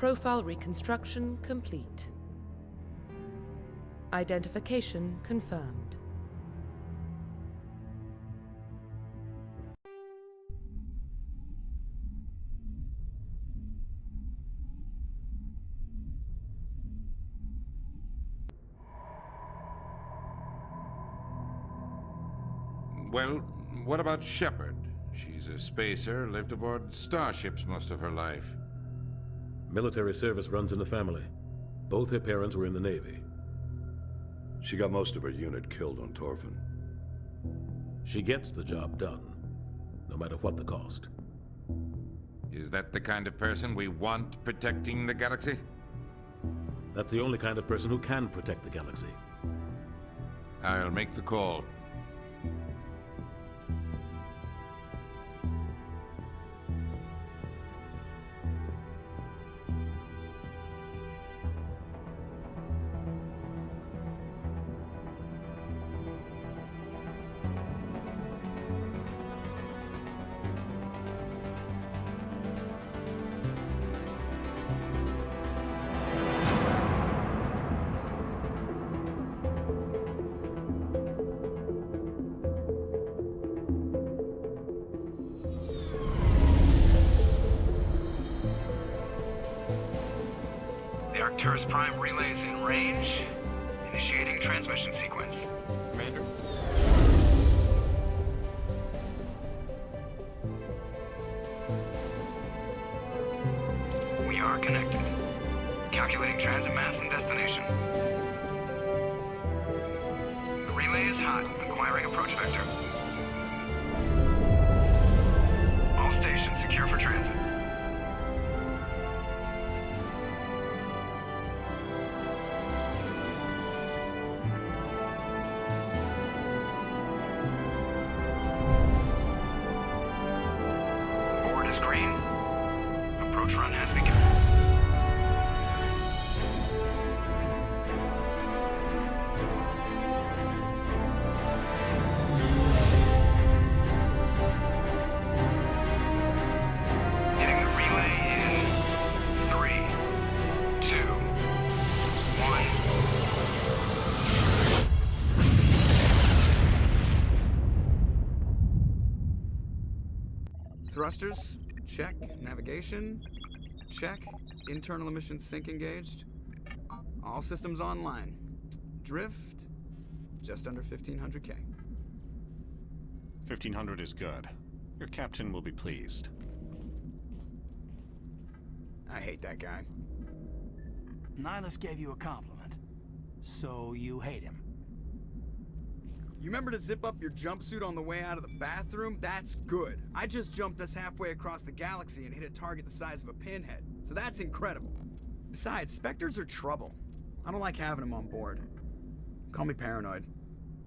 Profile reconstruction complete. Identification confirmed. Well, what about Shepard? She's a spacer, lived aboard starships most of her life. Military service runs in the family. Both her parents were in the Navy. She got most of her unit killed on Torfin. She gets the job done, no matter what the cost. Is that the kind of person we want protecting the galaxy? That's the only kind of person who can protect the galaxy. I'll make the call. Arcturus Prime relays in range. Initiating transmission sequence. Commander? We are connected. Calculating transit mass and destination. The relay is hot. Acquiring approach vector. All stations secure for transit. Green. Approach run has begun. Hitting the relay in 3, 2, 1. Thrusters. Check. Navigation. Check. Internal emissions sync engaged. All systems online. Drift. Just under 1500K. 1500 is good. Your captain will be pleased. I hate that guy. Nihilus gave you a compliment. So you hate him. You remember to zip up your jumpsuit on the way out of the bathroom? That's good. I just jumped us halfway across the galaxy and hit a target the size of a pinhead. So that's incredible. Besides, Spectres are trouble. I don't like having them on board. Call me paranoid.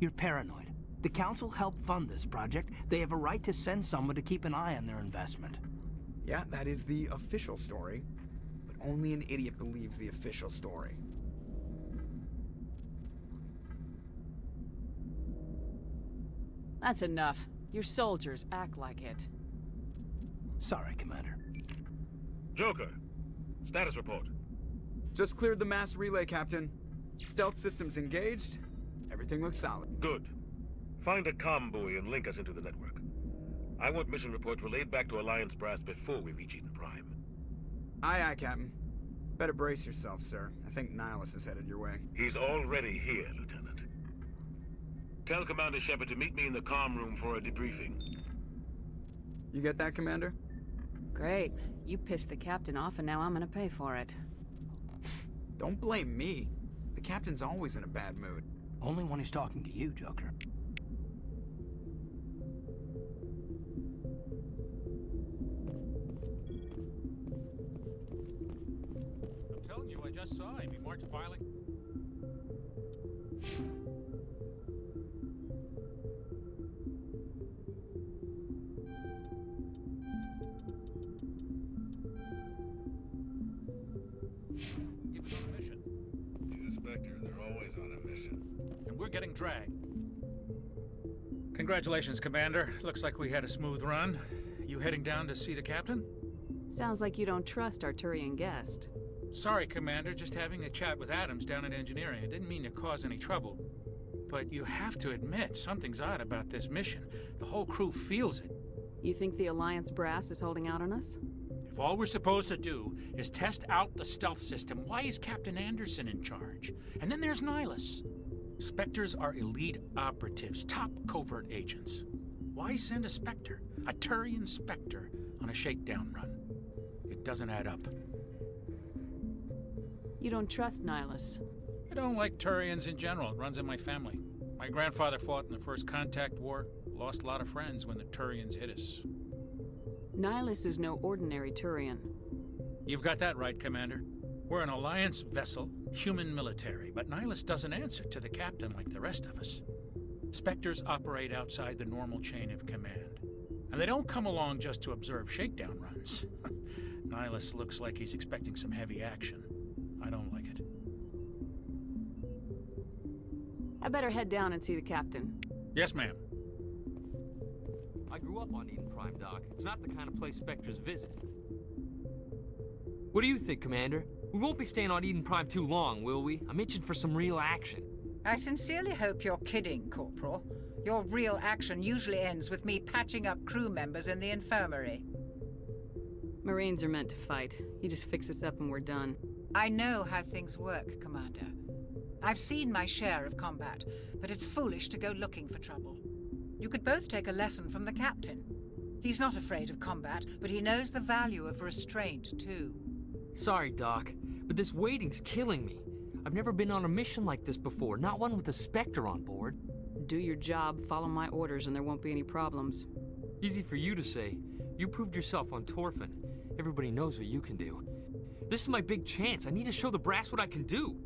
You're paranoid. The Council helped fund this project. They have a right to send someone to keep an eye on their investment. Yeah, that is the official story. But only an idiot believes the official story. That's enough. Your soldiers act like it. Sorry, Commander. Joker, status report. Just cleared the mass relay, Captain. Stealth systems engaged. Everything looks solid. Good. Find a comm buoy and link us into the network. I want mission reports relayed back to Alliance brass before we reach Eden Prime. Aye, aye, Captain. Better brace yourself, sir. I think Nihilus is headed your way. He's already here, Lieutenant. Tell Commander Shepard to meet me in the comm room for a debriefing. You get that, Commander? Great. You pissed the captain off and now I'm gonna pay for it. Don't blame me. The captain's always in a bad mood. Only when he's talking to you, Joker. I'm telling you, I just saw him. He marched violent. He was on a mission. He's a Spectre. They're always on a mission. And we're getting dragged. Congratulations, Commander. Looks like we had a smooth run. You heading down to see the captain? Sounds like you don't trust Arturian guest. Sorry, Commander, just having a chat with Adams down at engineering. I didn't mean to cause any trouble. But you have to admit, something's odd about this mission. The whole crew feels it. You think the Alliance brass is holding out on us? If all we're supposed to do is test out the stealth system, why is Captain Anderson in charge? And then there's Nihilus. Spectres are elite operatives, top covert agents. Why send a Spectre, a Turian Spectre, on a shakedown run? It doesn't add up. You don't trust Nihilus? I don't like Turians in general. It runs in my family. My grandfather fought in the First Contact War, lost a lot of friends when the Turians hit us. Nihilus is no ordinary Turian. You've got that right, Commander. We're an Alliance vessel, human military, but Nihilus doesn't answer to the captain like the rest of us. Spectres operate outside the normal chain of command. And they don't come along just to observe shakedown runs. Nihilus looks like he's expecting some heavy action. I don't like it. I better head down and see the captain. Yes, ma'am. I grew up on Eden Prime, Doc. It's not the kind of place Spectres visit. What do you think, Commander? We won't be staying on Eden Prime too long, will we? I'm itching for some real action. I sincerely hope you're kidding, Corporal. Your real action usually ends with me patching up crew members in the infirmary. Marines are meant to fight. You just fix us up and we're done. I know how things work, Commander. I've seen my share of combat, but it's foolish to go looking for trouble. You could both take a lesson from the captain. He's not afraid of combat, but he knows the value of restraint, too. Sorry, Doc, but this waiting's killing me. I've never been on a mission like this before, not one with a Spectre on board. Do your job, follow my orders, and there won't be any problems. Easy for you to say. You proved yourself on Torfin. Everybody knows what you can do. This is my big chance. I need to show the brass what I can do.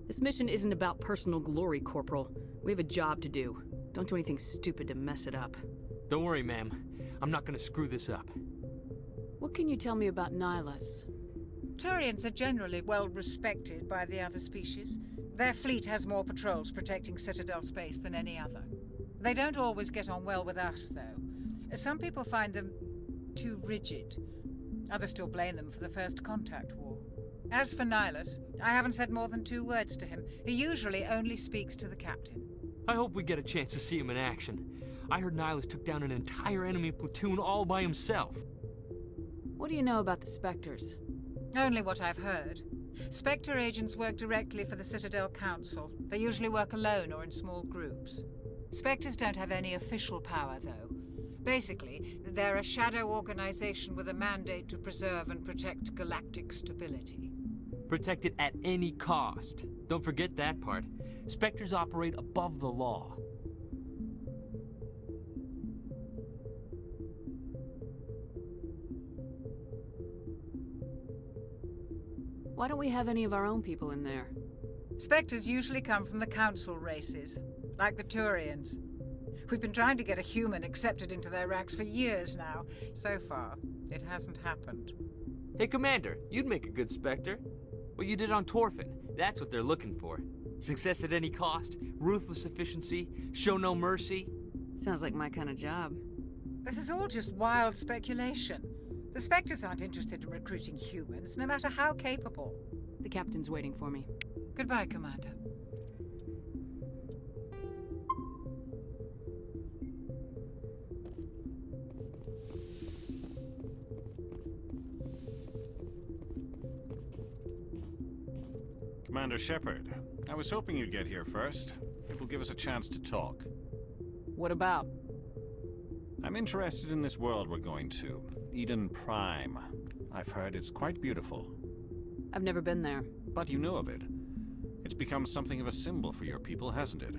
This mission isn't about personal glory, Corporal. We have a job to do. Don't do anything stupid to mess it up. Don't worry, ma'am. I'm not gonna screw this up. What can you tell me about Nihilus? Turians are generally well respected by the other species. Their fleet has more patrols protecting Citadel space than any other. They don't always get on well with us, though. Some people find them too rigid. Others still blame them for the First Contact War. As for Nihilus, I haven't said more than 2 words to him. He usually only speaks to the captain. I hope we get a chance to see him in action. I heard Nihilus took down an entire enemy platoon all by himself. What do you know about the Spectres? Only what I've heard. Spectre agents work directly for the Citadel Council. They usually work alone or in small groups. Spectres don't have any official power, though. Basically, they're a shadow organization with a mandate to preserve and protect galactic stability. Protect it at any cost. Don't forget that part. Spectres operate above the law. Why don't we have any of our own people in there? Spectres usually come from the Council races, like the Turians. We've been trying to get a human accepted into their ranks for years now. So far, it hasn't happened. Hey, Commander, you'd make a good Spectre. What you did on Torfin, that's what they're looking for. Success at any cost, ruthless efficiency, show no mercy. Sounds like my kind of job. This is all just wild speculation. The Spectres aren't interested in recruiting humans, no matter how capable. The captain's waiting for me. Goodbye, Commander. Commander Shepard, I was hoping you'd get here first. It will give us a chance to talk. What about? I'm interested in this world we're going to, Eden Prime. I've heard it's quite beautiful. I've never been there. But you know of it. It's become something of a symbol for your people, hasn't it?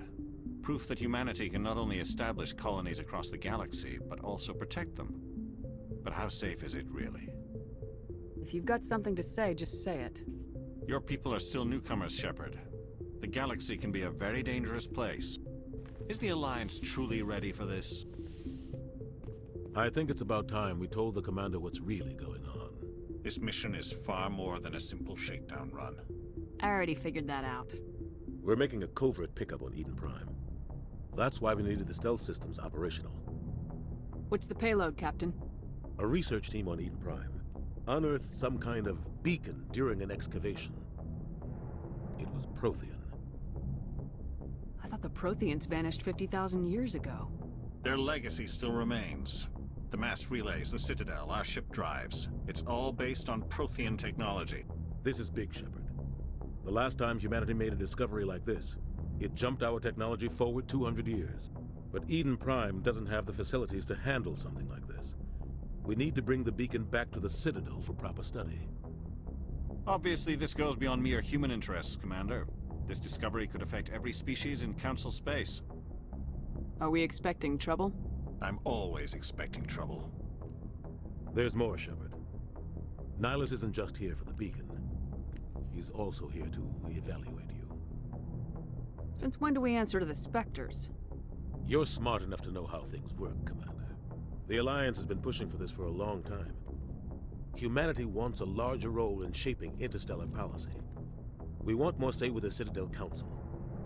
Proof that humanity can not only establish colonies across the galaxy, but also protect them. But how safe is it, really? If you've got something to say, just say it. Your people are still newcomers, Shepard. The galaxy can be a very dangerous place. Is the Alliance truly ready for this? I think it's about time we told the Commander what's really going on. This mission is far more than a simple shakedown run. I already figured that out. We're making a covert pickup on Eden Prime. That's why we needed the stealth systems operational. What's the payload, Captain? A research team on Eden Prime. unearthed some kind of beacon during an excavation. It was Prothean. I thought the Protheans vanished 50,000 years ago. Their legacy still remains. The mass relays, the Citadel, our ship drives. It's all based on Prothean technology. This is big, Shepard. The last time humanity made a discovery like this, it jumped our technology forward 200 years. But Eden Prime doesn't have the facilities to handle something like this. We need to bring the beacon back to the Citadel for proper study. Obviously, this goes beyond mere human interests, Commander. This discovery could affect every species in Council space. Are we expecting trouble? I'm always expecting trouble. There's more, Shepard. Nihilus isn't just here for the beacon. He's also here to evaluate you. Since when do we answer to the Spectres? You're smart enough to know how things work, Commander. The Alliance has been pushing for this for a long time. Humanity wants a larger role in shaping interstellar policy. We want more say with the Citadel Council.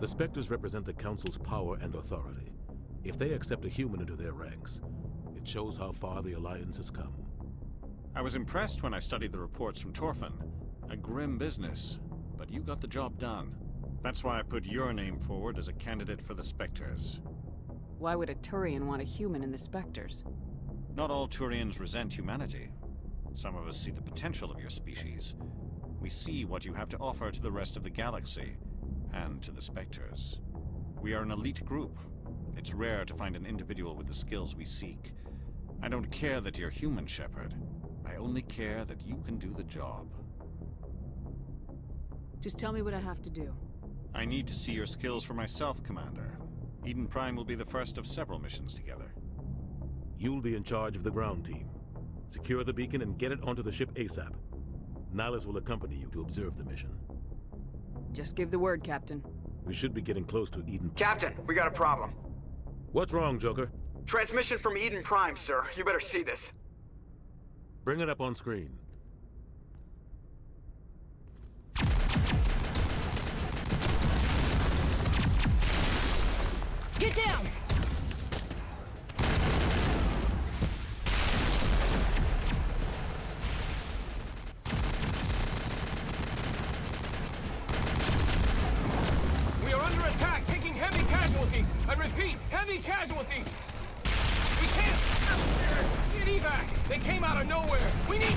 The Spectres represent the Council's power and authority. If they accept a human into their ranks, it shows how far the Alliance has come. I was impressed when I studied the reports from Torfin. A grim business, but you got the job done. That's why I put your name forward as a candidate for the Spectres. Why would a Turian want a human in the Spectres? Not all Turians resent humanity. Some of us see the potential of your species. We see what you have to offer to the rest of the galaxy, and to the Spectres. We are an elite group. It's rare to find an individual with the skills we seek. I don't care that you're human, Shepard. I only care that you can do the job. Just tell me what I have to do. I need to see your skills for myself, Commander. Eden Prime will be the first of several missions together. You'll be in charge of the ground team. Secure the beacon and get it onto the ship ASAP. Nihilus will accompany you to observe the mission. Just give the word, Captain. We should be getting close to Eden. Captain, we got a problem. What's wrong, Joker? Transmission from Eden Prime, sir. You better see this. Bring it up on screen. Get down! We are under attack, taking heavy casualties. I repeat, heavy casualties. We can't get evac. They came out of nowhere. We need...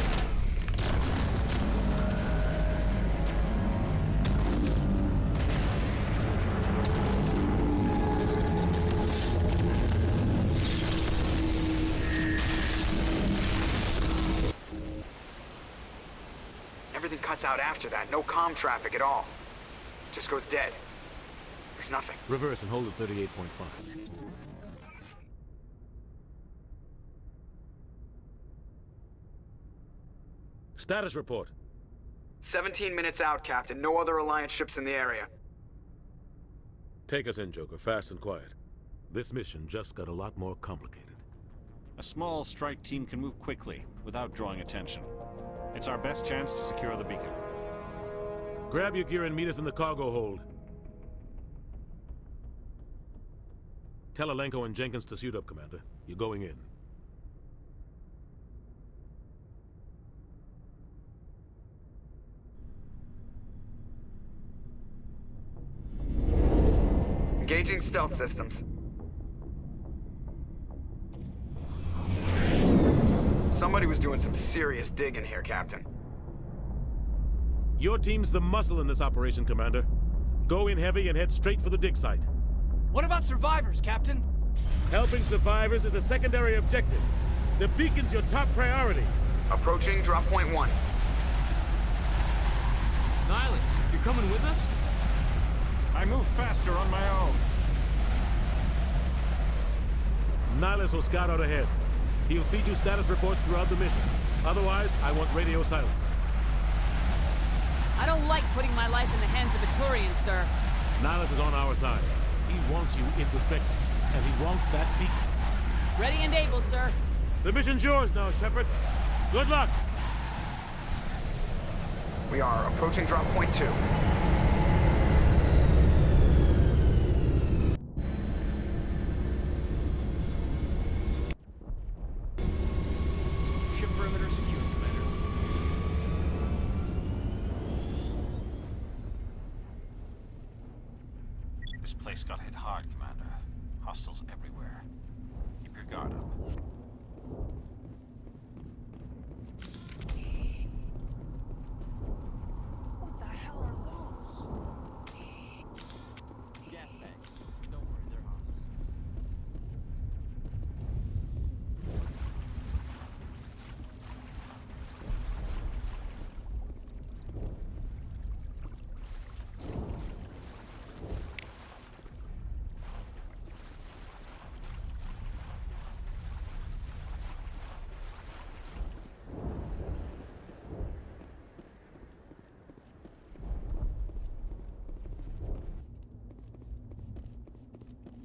Everything cuts out after that. No comm traffic at all. Just goes dead. There's nothing. Reverse and hold at 38.5. Status report. 17 minutes out, Captain. No other Alliance ships in the area. Take us in, Joker, fast and quiet. This mission just got a lot more complicated. A small strike team can move quickly, without drawing attention. It's our best chance to secure the beacon. Grab your gear and meet us in the cargo hold. Tell Alenko and Jenkins to suit up, Commander. You're going in. Engaging stealth systems. Somebody was doing some serious digging here, Captain. Your team's the muscle in this operation, Commander. Go in heavy and head straight for the dig site. What about survivors, Captain? Helping survivors is a secondary objective. The beacon's your top priority. Approaching drop point 1. Nihilus, you're coming with us? I move faster on my own. Nihilus will scout out ahead. He'll feed you status reports throughout the mission. Otherwise, I want radio silence. I don't like putting my life in the hands of a Turian, sir. Nihilus is on our side. He wants you in the Spectres, and he wants that beacon. Ready and able, sir. The mission's yours now, Shepard. Good luck! We are approaching drop point 2. Ship perimeter secured, Commander. Place got hit hard, Commander. Hostiles everywhere. Keep your guard up. What the hell are those? Gas bags. Don't worry, they're harmless.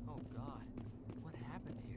Oh God, what happened here?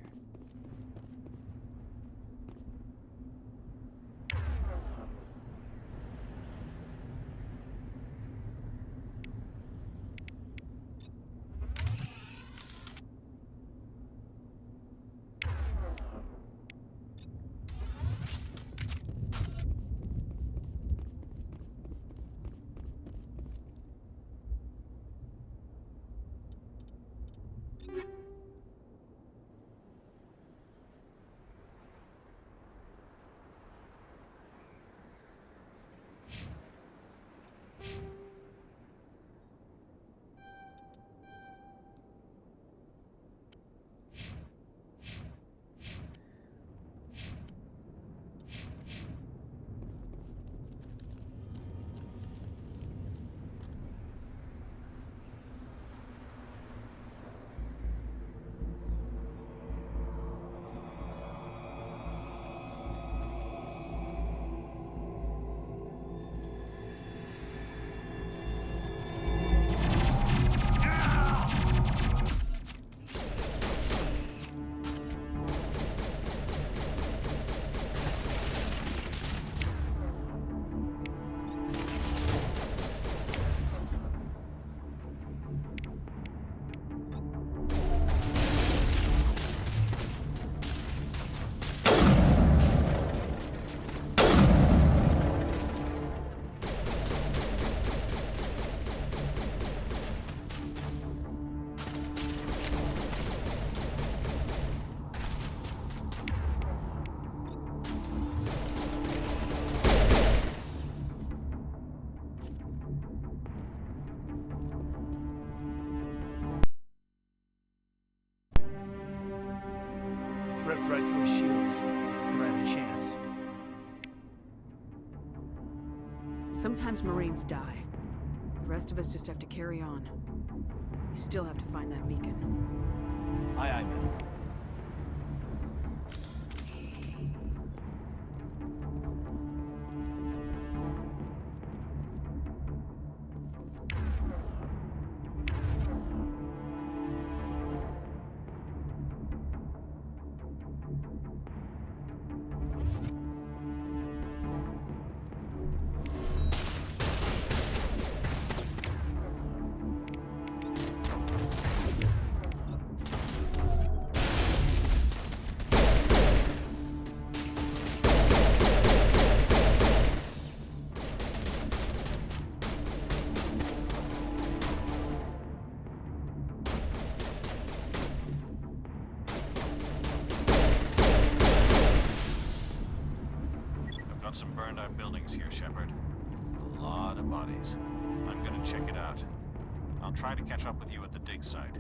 Ripped right through his shields. Never had a chance. Sometimes Marines die. The rest of us just have to carry on. We still have to find that beacon. Aye, aye, man. Got some burned out buildings here, Shepard. A lot of bodies. I'm gonna check it out. I'll try to catch up with you at the dig site.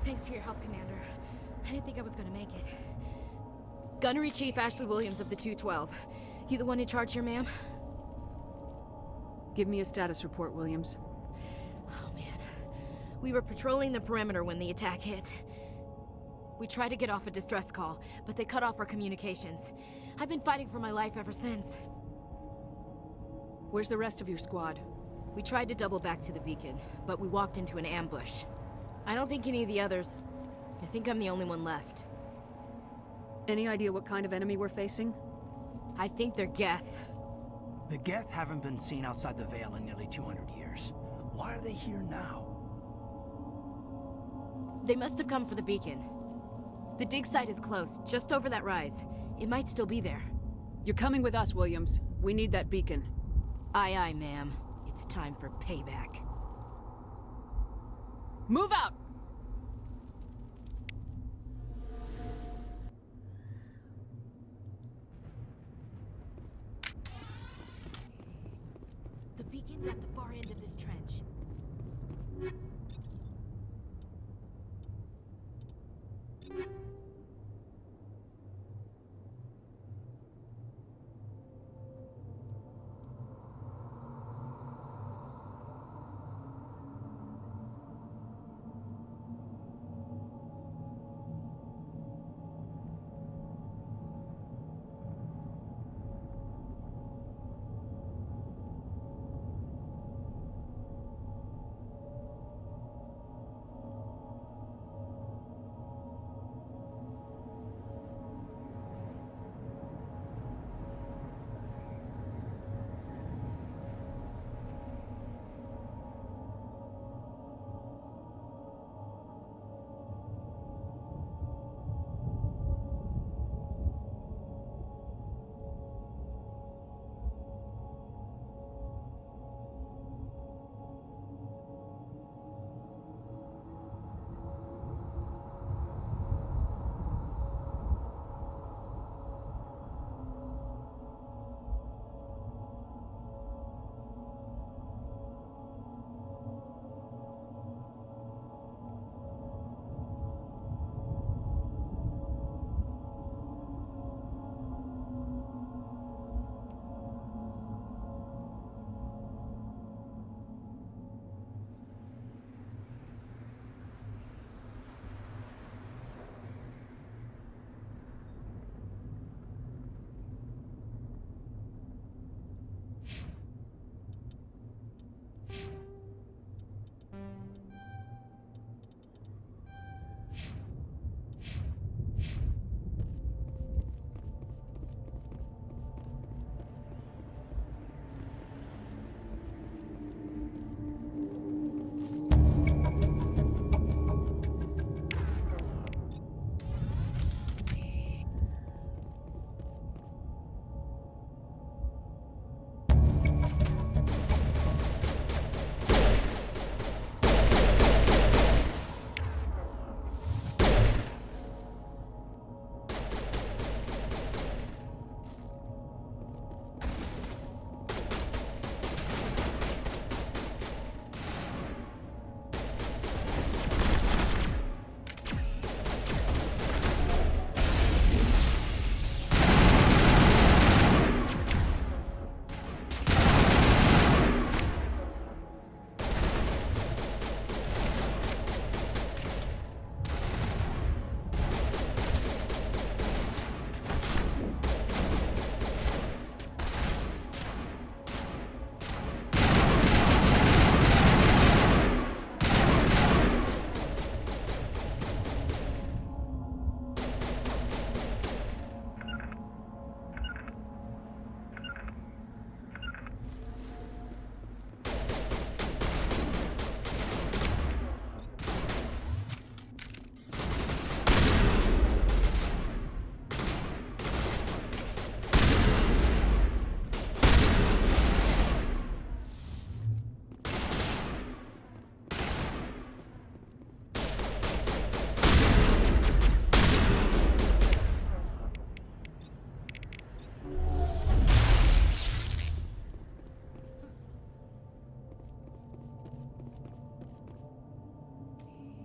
Thanks for your help, Commander. I didn't think I was gonna make it. Gunnery Chief Ashley Williams of the 212. You the one in charge here, ma'am? Give me a status report, Williams. Oh, man. We were patrolling the perimeter when the attack hit. We tried to get off a distress call, but they cut off our communications. I've been fighting for my life ever since. Where's the rest of your squad? We tried to double back to the beacon, but we walked into an ambush. I don't think any of the others... I think I'm the only one left. Any idea what kind of enemy we're facing? I think they're Geth. The Geth haven't been seen outside the Veil in nearly 200 years. Why are they here now? They must have come for the beacon. The dig site is close, just over that rise. It might still be there. You're coming with us, Williams. We need that beacon. Aye, aye, ma'am. It's time for payback. Move out! The beacon's at the far end of this trench.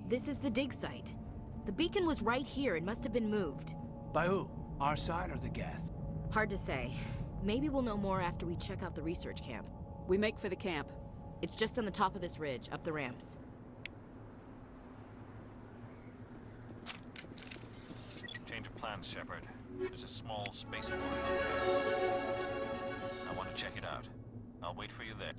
This is the dig site. The beacon was right here and must have been moved. By who? Our side or the Geth? Hard to say. Maybe we'll know more after we check out the research camp. We make for the camp. It's just on the top of this ridge, up the ramps. Change of plans, Shepard. There's a small spaceport. I want to check it out. I'll wait for you there.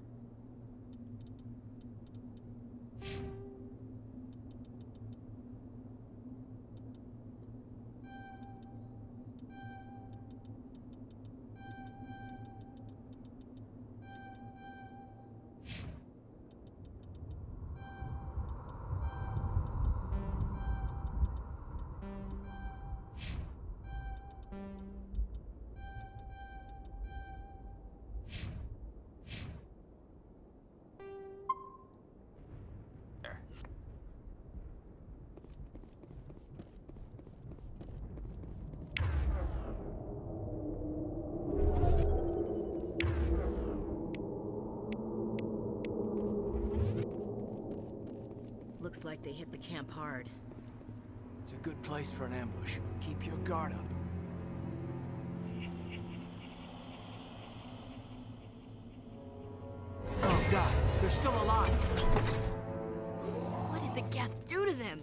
Looks like they hit the camp hard. It's a good place for an ambush. Keep your guard up. Oh god, they're still alive! What did the Geth do to them?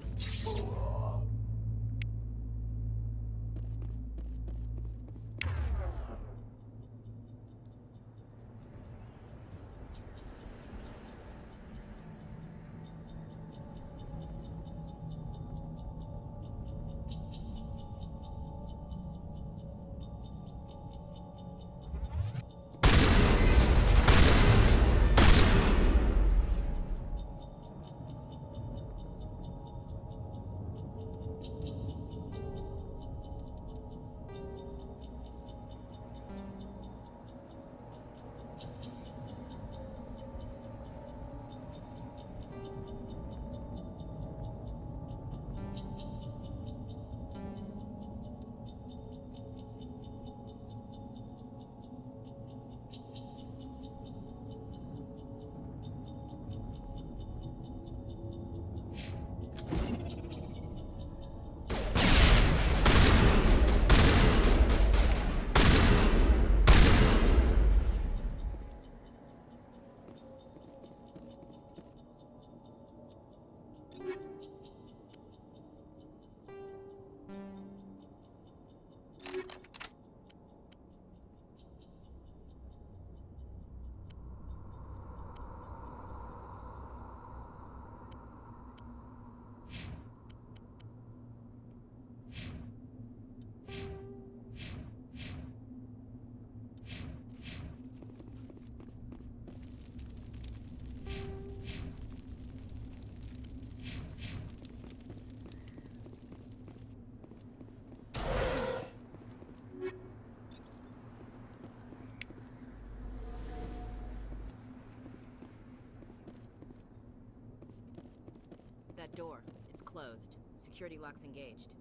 That door. It's closed. Security lock's engaged.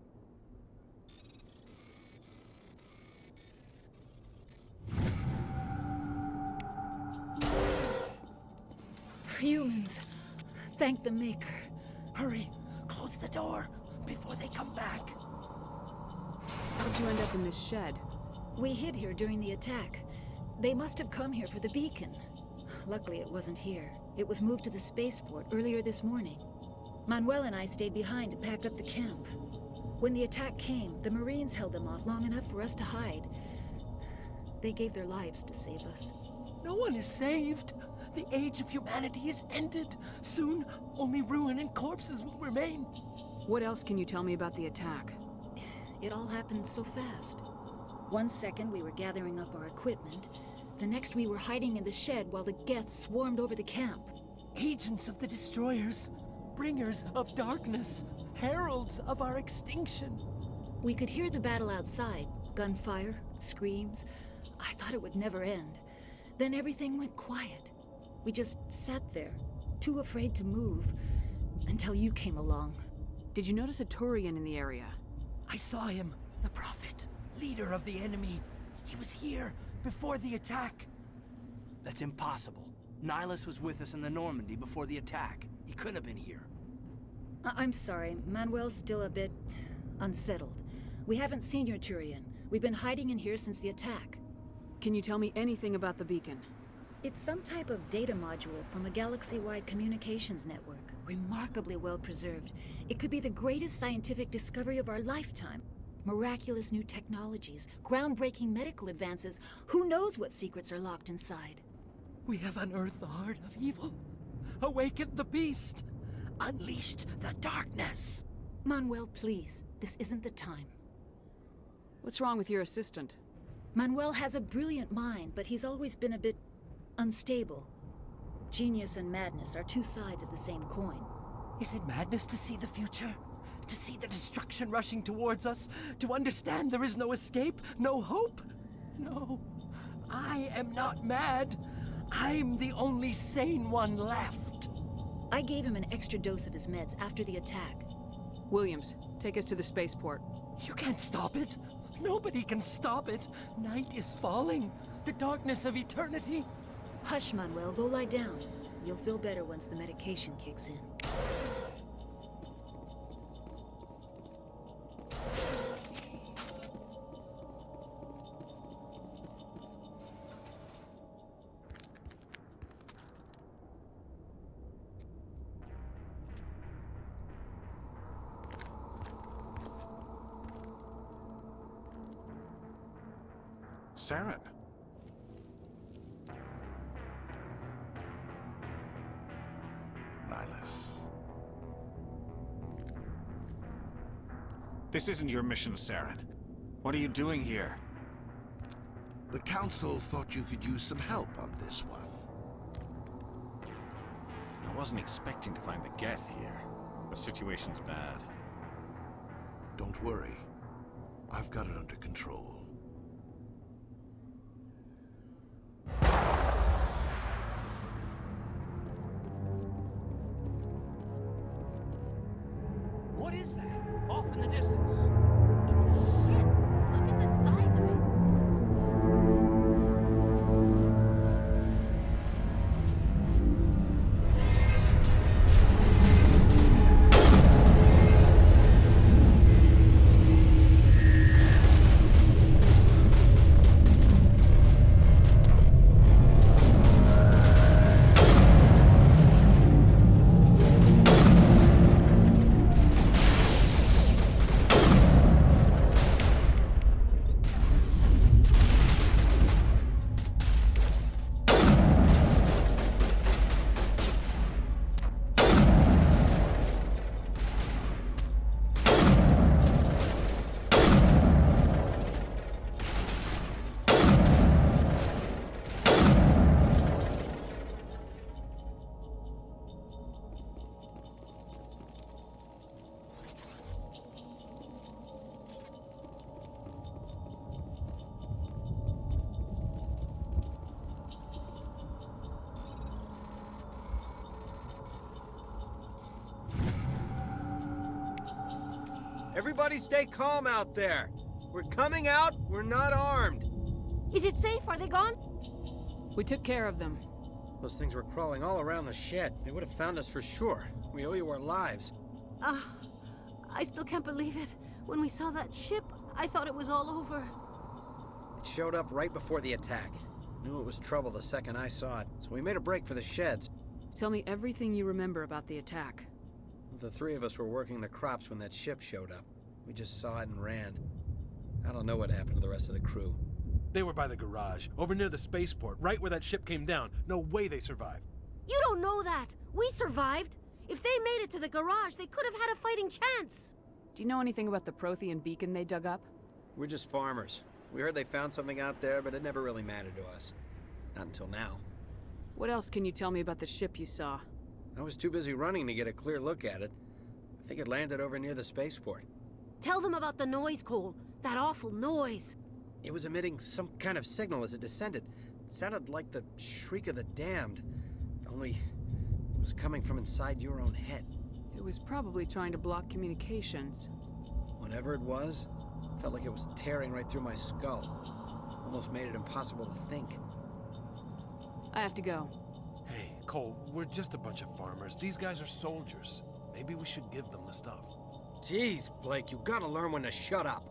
Humans. Thank the Maker. Hurry! Close the door before they come back. How'd you end up in this shed? We hid here during the attack. They must have come here for the beacon. Luckily, it wasn't here. It was moved to the spaceport earlier this morning. Manuel and I stayed behind to pack up the camp. When the attack came, the Marines held them off long enough for us to hide. They gave their lives to save us. No one is saved. The age of humanity is ended. Soon, only ruin and corpses will remain. What else can you tell me about the attack? It all happened so fast. One second we were gathering up our equipment. The next we were hiding in the shed while the Geth swarmed over the camp. Agents of the Destroyers. Bringers of darkness. Heralds of our extinction. We could hear the battle outside. Gunfire, screams. I thought it would never end. Then everything went quiet. We just sat there, too afraid to move, until you came along. Did you notice a Turian in the area? I saw him, the Prophet, leader of the enemy. He was here before the attack. That's impossible. Nihilus was with us in the Normandy before the attack. He couldn't have been here. I'm sorry. Manuel's still a bit unsettled. We haven't seen your Turian. We've been hiding in here since the attack. Can you tell me anything about the beacon? It's some type of data module from a galaxy-wide communications network. Remarkably well preserved. It could be the greatest scientific discovery of our lifetime. Miraculous new technologies, groundbreaking medical advances. Who knows what secrets are locked inside? We have unearthed the heart of evil, awakened the beast, unleashed the darkness. Manuel, please. This isn't the time. What's wrong with your assistant? Manuel has a brilliant mind, but he's always been a bit unstable. Genius and madness are two sides of the same coin. Is it madness to see the future? To see the destruction rushing towards us? To understand there is no escape? No hope? No. I am not mad. I'm the only sane one left. I gave him an extra dose of his meds after the attack. Williams, take us to the spaceport. You can't stop it. Nobody can stop it. Night is falling. The darkness of eternity. Hush, Manuel. Go lie down. You'll feel better once the medication kicks in. Saren. Nihilus. This isn't your mission, Saren. What are you doing here? The Council thought you could use some help on this one. I wasn't expecting to find the Geth here. The situation's bad. Don't worry. I've got it under control. What is that? Off in the distance. It's a ship. Look at the size of it. Everybody stay calm out there. We're coming out, we're not armed. Is it safe? Are they gone? We took care of them. Those things were crawling all around the shed. They would have found us for sure. We owe you our lives. I still can't believe it. When we saw that ship, I thought it was all over. It showed up right before the attack. Knew it was trouble the second I saw it, so we made a break for the sheds. Tell me everything you remember about the attack. The three of us were working the crops when that ship showed up. We just saw it and ran. I don't know what happened to the rest of the crew. They were by the garage, over near the spaceport, right where that ship came down. No way they survived. You don't know that. We survived. If they made it to the garage, they could have had a fighting chance. Do you know anything about the Prothean beacon they dug up? We're just farmers. We heard they found something out there, but it never really mattered to us. Not until now. What else can you tell me about the ship you saw? I was too busy running to get a clear look at it. I think it landed over near the spaceport. Tell them about the noise, Cole. That awful noise. It was emitting some kind of signal as it descended. It sounded like the shriek of the damned. Only it was coming from inside your own head. It was probably trying to block communications. Whatever it was, felt like it was tearing right through my skull. Almost made it impossible to think. I have to go. Hey, Cole, we're just a bunch of farmers. These guys are soldiers. Maybe we should give them the stuff. Jeez, Blake, you gotta learn when to shut up.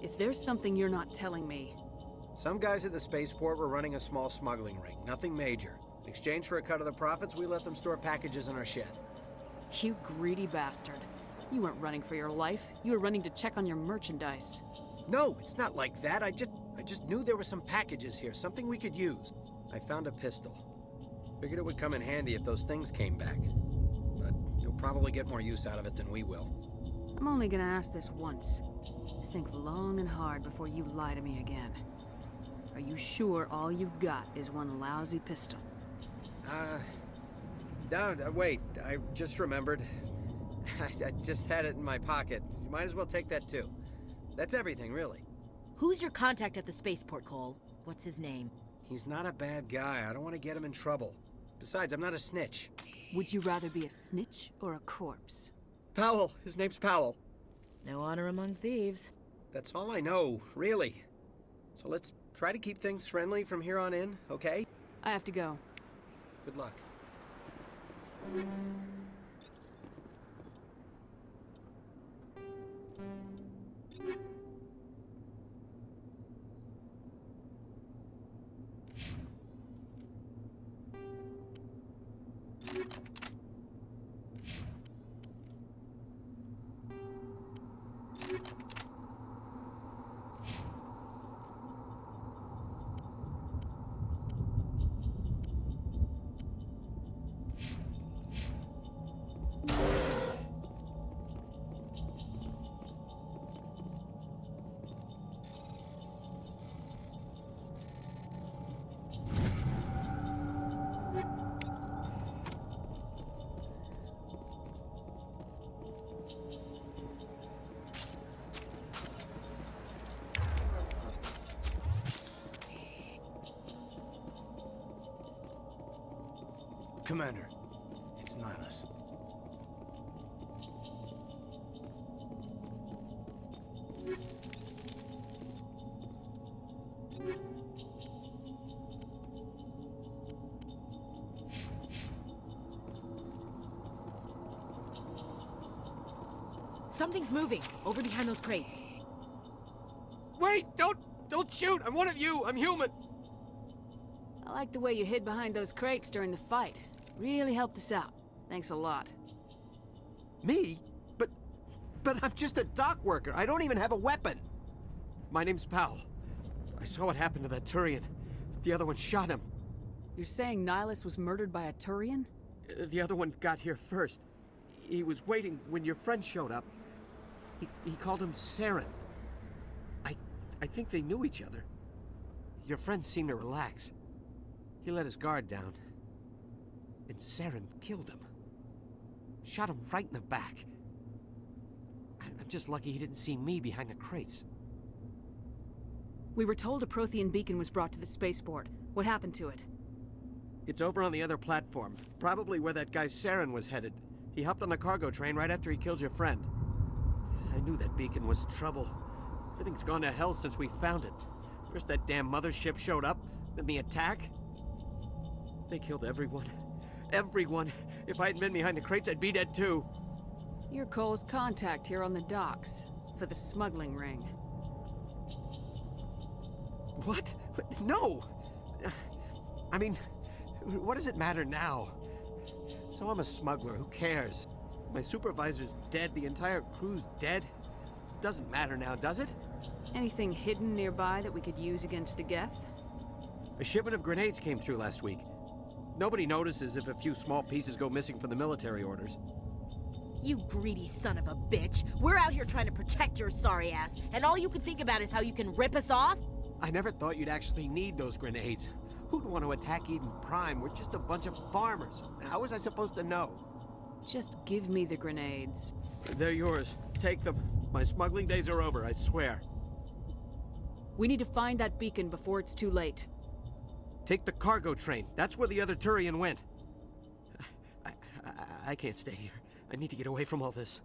If there's something you're not telling me... Some guys at the spaceport were running a small smuggling ring, nothing major. In exchange for a cut of the profits, we let them store packages in our shed. You greedy bastard. You weren't running for your life. You were running to check on your merchandise. No, it's not like that. I just knew there were some packages here, something we could use. I found a pistol. Figured it would come in handy if those things came back. But you'll probably get more use out of it than we will. I'm only gonna ask this once. Think long and hard before you lie to me again. Are you sure all you've got is one lousy pistol? No, wait. I just remembered. I just had it in my pocket. You might as well take that too. That's everything, really. Who's your contact at the spaceport, Cole? What's his name? He's not a bad guy. I don't want to get him in trouble. Besides, I'm not a snitch. Would you rather be a snitch or a corpse? Powell. His name's Powell. No honor among thieves. That's all I know, really. So let's try to keep things friendly from here on in, okay? I have to go. Good luck. Commander, it's Nihilus. Something's moving, over behind those crates. Wait! Don't shoot! I'm one of you! I'm human! I like the way you hid behind those crates during the fight. Really helped us out. Thanks a lot. Me? But I'm just a dock worker. I don't even have a weapon. My name's Powell. I saw what happened to that Turian. The other one shot him. You're saying Nihilus was murdered by a Turian? The other one got here first. He was waiting when your friend showed up. He called him Saren. I think they knew each other. Your friend seemed to relax. He let his guard down. And Saren killed him. Shot him right in the back. I'm just lucky he didn't see me behind the crates. We were told a Prothean beacon was brought to the spaceport. What happened to it? It's over on the other platform. Probably where that guy Saren was headed. He hopped on the cargo train right after he killed your friend. I knew that beacon was trouble. Everything's gone to hell since we found it. First that damn mothership showed up, then the attack. They killed everyone. Everyone. If I hadn't been behind the crates, I'd be dead too. You're Cole's contact here on the docks, for the smuggling ring. What? No! I mean, what does it matter now? So I'm a smuggler, who cares? My supervisor's dead, the entire crew's dead. Doesn't matter now, does it? Anything hidden nearby that we could use against the Geth? A shipment of grenades came through last week. Nobody notices if a few small pieces go missing from the military orders. You greedy son of a bitch. We're out here trying to protect your sorry ass, and all you can think about is how you can rip us off? I never thought you'd actually need those grenades. Who'd want to attack Eden Prime? We're just a bunch of farmers. How was I supposed to know? Just give me the grenades. They're yours. Take them. My smuggling days are over, I swear. We need to find that beacon before it's too late. Take the cargo train. That's where the other Turian went. I can't stay here. I need to get away from all this.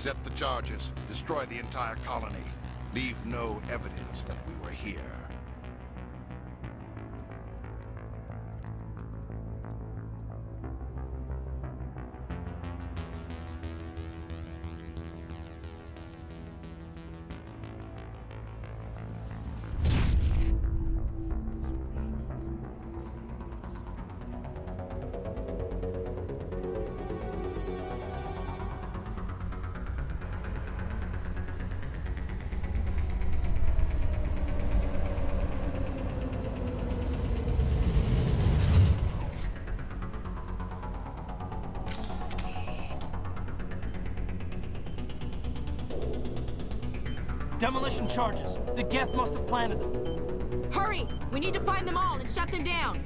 Set the charges. Destroy the entire colony. Leave no evidence that we were here. Demolition charges. The Geth must have planted them. Hurry! We need to find them all and shut them down!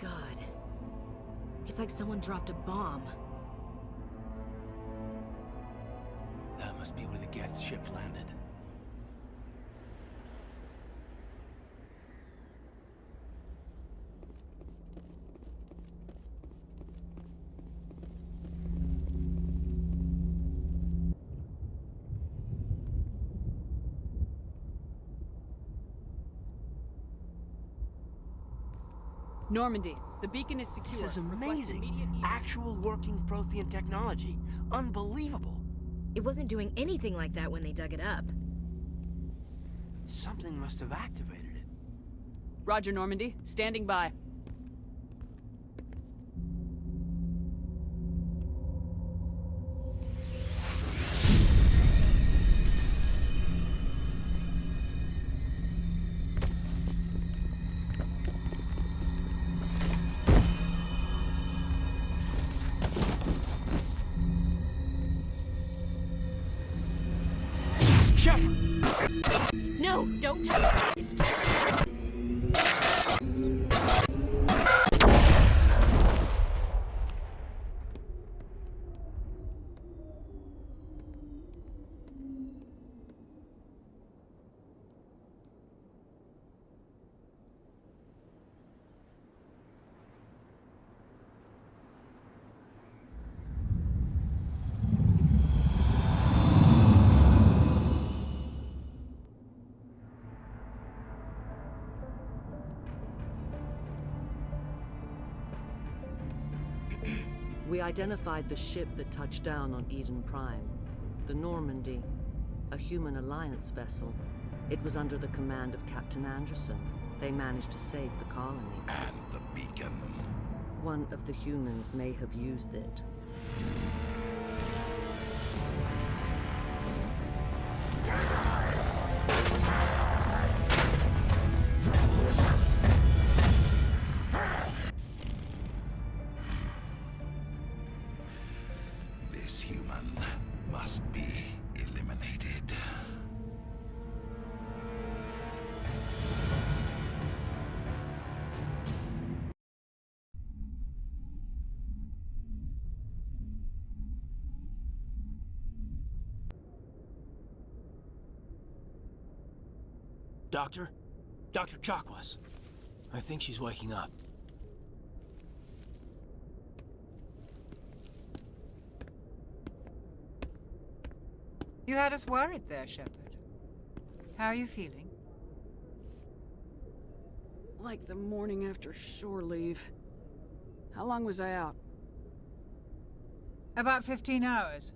god. It's like someone dropped a bomb. That must be where the Geth's ship landed. Normandy, the beacon is secure. This is Request amazing. immediate Actual working Prothean technology. Unbelievable. It wasn't doing anything like that when they dug it up. Something must have activated it. Roger, Normandy. Standing by. No, don't touch it. It's too... We identified the ship that touched down on Eden Prime. The Normandy, a human alliance vessel. It was under the command of Captain Anderson. They managed to save the colony. And the beacon. One of the humans may have used it. This human must be eliminated. Doctor? Dr. Chakwas. I think she's waking up. You had us worried there, Shepard. How are you feeling? Like the morning after shore leave. How long was I out? About 15 hours.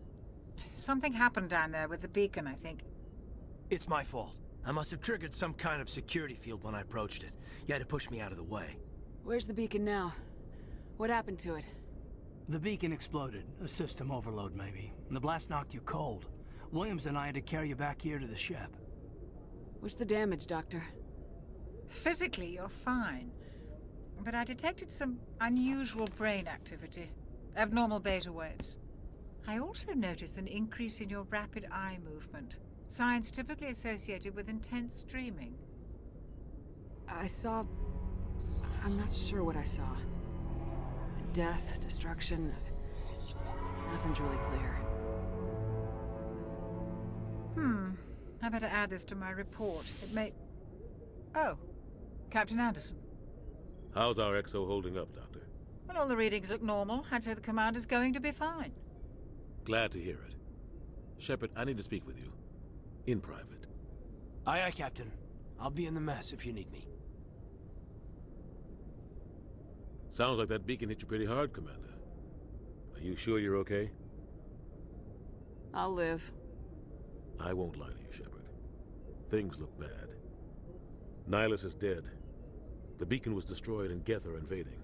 Something happened down there with the beacon, I think. It's my fault. I must have triggered some kind of security field when I approached it. You had to push me out of the way. Where's the beacon now? What happened to it? The beacon exploded. A system overload, maybe. And the blast knocked you cold. Williams and I had to carry you back here to the ship. What's the damage, Doctor? Physically, you're fine. But I detected some unusual brain activity. Abnormal beta waves. I also noticed an increase in your rapid eye movement. Signs typically associated with intense dreaming. I saw... I'm not sure what I saw. Death, destruction... Nothing's really clear. I better add this to my report. It may... Oh, Captain Anderson. How's our XO holding up, Doctor? Well, all the readings look normal. I'd say the commander's going to be fine. Glad to hear it. Shepard, I need to speak with you. In private. Aye, aye, Captain. I'll be in the mess if you need me. Sounds like that beacon hit you pretty hard, Commander. Are you sure you're okay? I'll live. I won't lie to you, Shepard. Things look bad. Nihilus is dead. The beacon was destroyed and Geth are invading.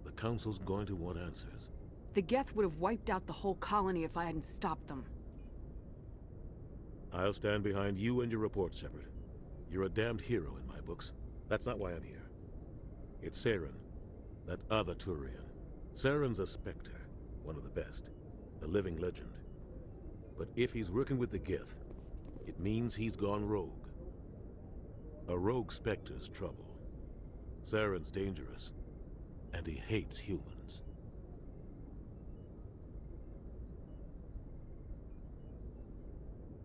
The Council's going to want answers. The Geth would have wiped out the whole colony if I hadn't stopped them. I'll stand behind you and your report, Shepard. You're a damned hero in my books. That's not why I'm here. It's Saren, that other Turian. Saren's a Spectre, one of the best, a living legend. But if he's working with the Geth, it means he's gone rogue. A rogue Spectre's trouble. Saren's dangerous, And he hates humans.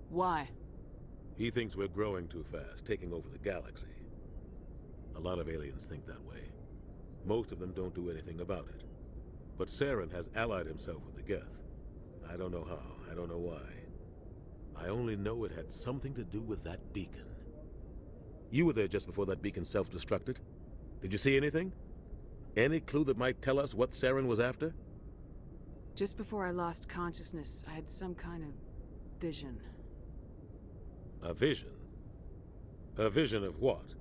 Why? He thinks we're growing too fast, taking over the galaxy. A lot of aliens think that way. Most of them don't do anything about it. But Saren has allied himself with the Geth. I don't know how, I don't know why. I only know it had something to do with that beacon. You were there just before that beacon self-destructed. Did you see anything? Any clue that might tell us what Saren was after? Just before I lost consciousness, I had some kind of vision. A vision? A vision of what?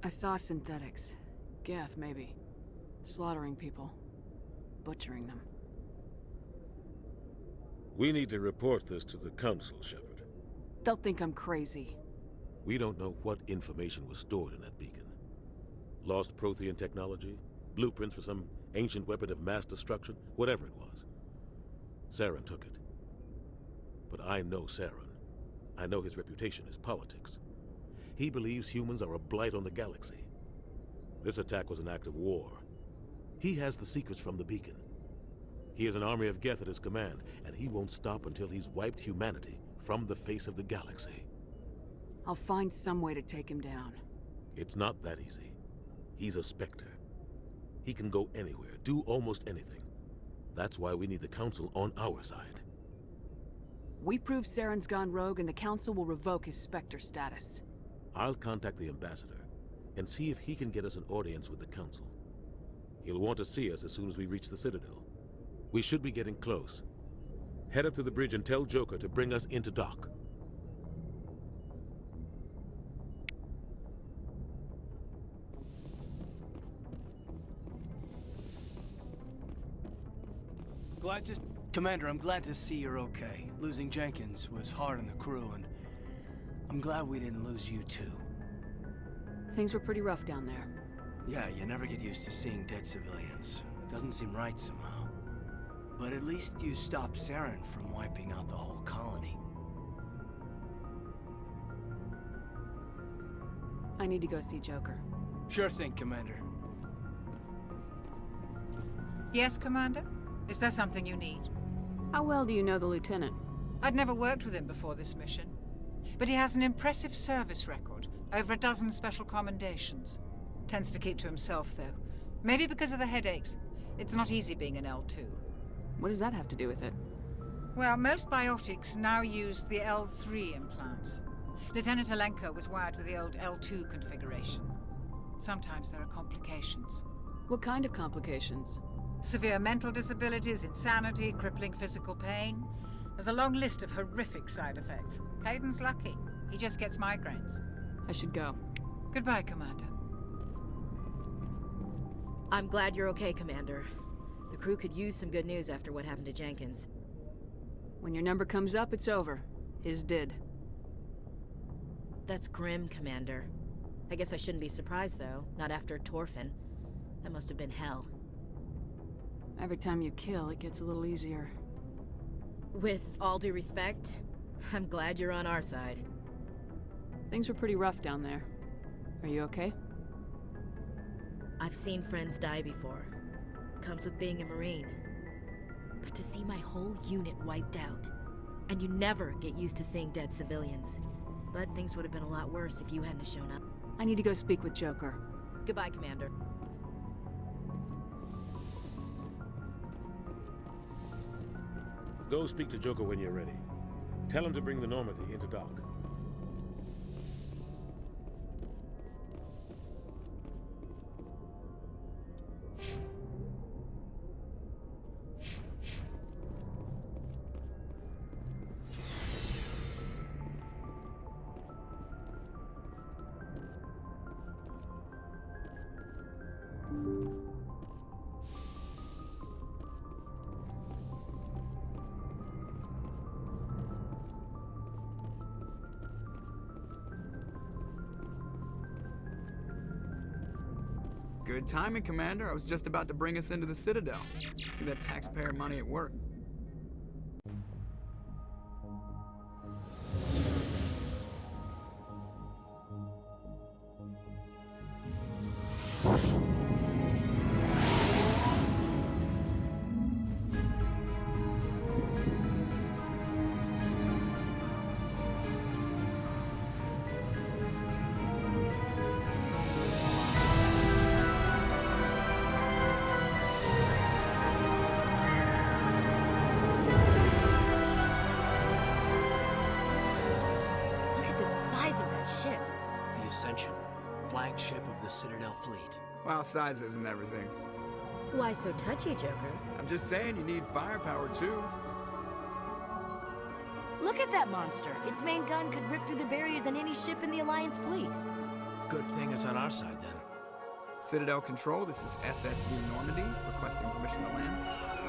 I saw synthetics. Geth, maybe. Slaughtering people. Butchering them. We need to report this to the Council, Shepard. They'll think I'm crazy. We don't know what information was stored in that beacon. Lost Prothean technology? Blueprints for some ancient weapon of mass destruction? Whatever it was. Saren took it. But I know Saren. I know his reputation is politics. He believes humans are a blight on the galaxy. This attack was an act of war. He has the secrets from the beacon. He has an army of Geth at his command, and he won't stop until he's wiped humanity from the face of the galaxy. I'll find some way to take him down. It's not that easy. He's a Spectre. He can go anywhere, do almost anything. That's why we need the Council on our side. We prove Saren's gone rogue and the Council will revoke his Spectre status. I'll contact the Ambassador and see if he can get us an audience with the Council. He'll want to see us as soon as we reach the Citadel. We should be getting close. Head up to the bridge and tell Joker to bring us into dock. Commander, I'm glad to see you're okay. Losing Jenkins was hard on the crew, and I'm glad we didn't lose you too. Things were pretty rough down there. Yeah, you never get used to seeing dead civilians. It doesn't seem right somehow. But at least you stopped Saren from wiping out the whole colony. I need to go see Joker. Sure thing, Commander. Yes, Commander? Is there something you need? How well do you know the Lieutenant? I'd never worked with him before this mission. But he has an impressive service record. Over a dozen special commendations. Tends to keep to himself, though. Maybe because of the headaches. It's not easy being an L2. What does that have to do with it? Well, most biotics now use the L3 implants. Lieutenant Alenko was wired with the old L2 configuration. Sometimes there are complications. What kind of complications? Severe mental disabilities, insanity, crippling physical pain. There's a long list of horrific side effects. Caden's lucky. He just gets migraines. I should go. Goodbye, Commander. I'm glad you're okay, Commander. The crew could use some good news after what happened to Jenkins. When your number comes up, it's over. His did. That's grim, Commander. I guess I shouldn't be surprised, though. Not after Torfin. That must have been hell. Every time you kill, it gets a little easier. With all due respect, I'm glad you're on our side. Things were pretty rough down there. Are you okay? I've seen friends die before. Comes with being a Marine. But to see my whole unit wiped out, and you never get used to seeing dead civilians. But things would have been a lot worse if you hadn't shown up. I need to go speak with Joker. Goodbye, Commander. Go speak to Joker when you're ready. Tell him to bring the Normandy into dock. Good timing, Commander. I was just about to bring us into the Citadel. See that taxpayer money at work. size of that ship? The Ascension, flagship of the Citadel fleet. Well, size isn't everything. Why so touchy, Joker? I'm just saying you need firepower, too. Look at that monster. Its main gun could rip through the barriers in any ship in the Alliance fleet. Good thing it's on our side, then. Citadel Control, this is SSV Normandy, requesting permission to land.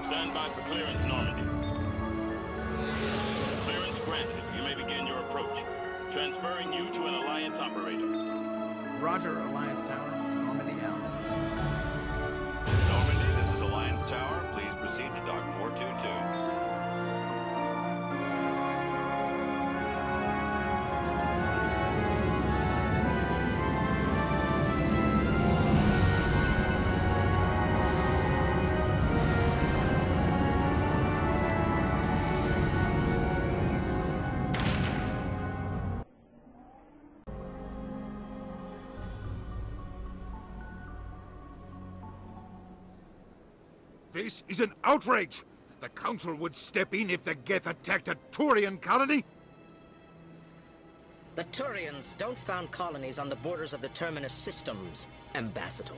Stand by for clearance, Normandy. Clearance granted. You may begin your approach. Transferring you to an Alliance operator. Roger, Alliance Tower. Normandy out. Normandy, this is Alliance Tower. Please proceed to Dock 422. This is an outrage! The Council would step in if the Geth attacked a Turian colony? The Turians don't found colonies on the borders of the Terminus systems, Ambassador.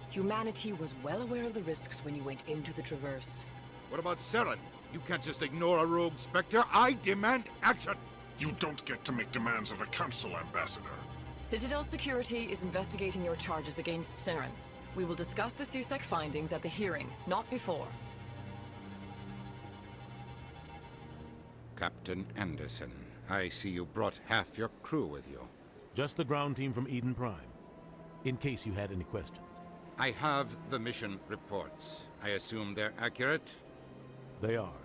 Humanity was well aware of the risks when you went into the Traverse. What about Saren? You can't just ignore a rogue Spectre. I demand action! You don't get to make demands of the Council, Ambassador. Citadel Security is investigating your charges against Saren. We will discuss the CSEC findings at the hearing, not before. Captain Anderson, I see you brought half your crew with you. Just the ground team from Eden Prime, in case you had any questions. I have the mission reports. I assume they're accurate? They are.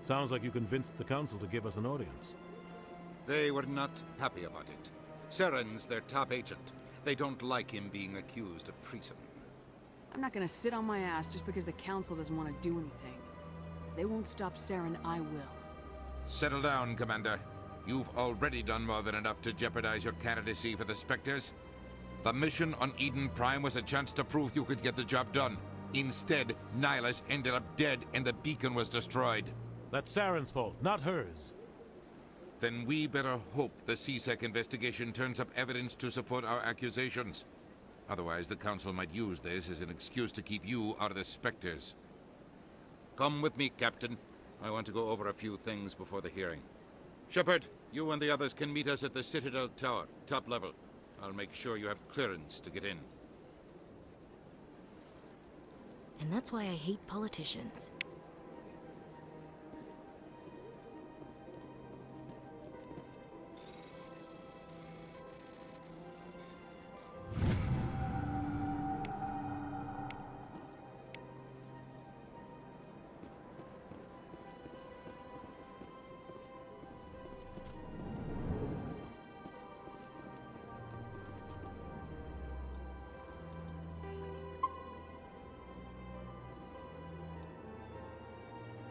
Sounds like you convinced the Council to give us an audience. They were not happy about it. Saren's their top agent. They don't like him being accused of treason. I'm not gonna sit on my ass just because the Council doesn't want to do anything. If they won't stop Saren, I will. Settle down, Commander. You've already done more than enough to jeopardize your candidacy for the Spectres. The mission on Eden Prime was a chance to prove you could get the job done. Instead, Nihilus ended up dead and the beacon was destroyed. That's Saren's fault, not hers. Then we better hope the CSEC investigation turns up evidence to support our accusations. Otherwise, the Council might use this as an excuse to keep you out of the Spectres. Come with me, Captain. I want to go over a few things before the hearing. Shepard, you and the others can meet us at the Citadel Tower, top level. I'll make sure you have clearance to get in. And that's why I hate politicians.